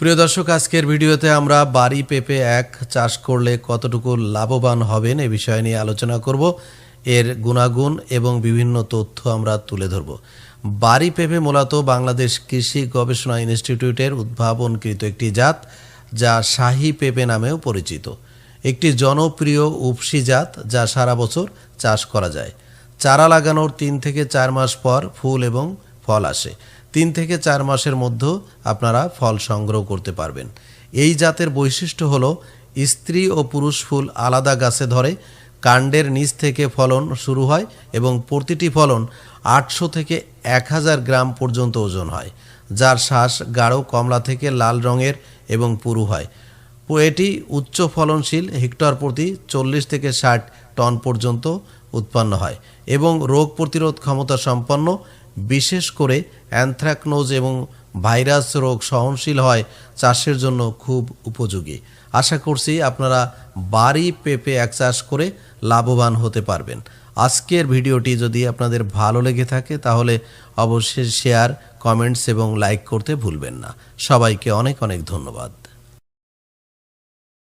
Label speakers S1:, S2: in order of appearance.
S1: প্রিয় দর্শক, আজকের ভিডিওতে আমরা বাড়ি পেঁপে এক চাষ করলে কতটুকু লাভবান হবেন এ বিষয় নিয়ে আলোচনা করব। এর গুণাগুণ এবং বিভিন্ন তথ্য আমরা তুলে ধরব। বাড়ি পেঁপে মূলত বাংলাদেশ কৃষি গবেষণা ইনস্টিটিউটের উদ্ভাবনকৃত একটি জাত, যা শাহী পেঁপে নামেও পরিচিত। একটি জনপ্রিয় উপসি জাত যা সারা বছর চাষ করা যায়। চারা লাগানোর 3 থেকে 4 মাস পর ফুল এবং ফল আসে। 3 থেকে 4 মাসের মধ্যে আপনারা ফল সংগ্রহ করতে পারবেন। এই জাতের বৈশিষ্ট্য হলো স্ত্রী ও পুরুষ ফুল আলাদা গাছে ধরে, কাণ্ডের নিচ থেকে ফলন শুরু হয় এবং প্রতিটি ফলন 800 থেকে 1000 গ্রাম পর্যন্ত ওজন হয়, যার শ্বাস গাঢ় কমলা থেকে লাল রঙের এবং পুরু হয়। এটি উচ্চ ফলনশীল, হেক্টর প্রতি 40 থেকে 60 টন পর্যন্ত উৎপন্ন হয় এবং রোগ প্রতিরোধ ক্ষমতা সম্পন্ন, বিশেষ করে অ্যানথ্রাকনোজ এবং ভাইরাস রোগ সহনশীল হয়, চাষের জন্য খুব উপযোগী। আশা করছি আপনারা বাড়ি পেঁপে এক চাষ করে লাভবান হতে পারবেন। আজকের ভিডিওটি যদি আপনাদের ভালো লেগে থাকে তাহলে অবশ্যই শেয়ার, কমেন্টস এবং লাইক করতে ভুলবেন না। সবাইকে অনেক অনেক ধন্যবাদ।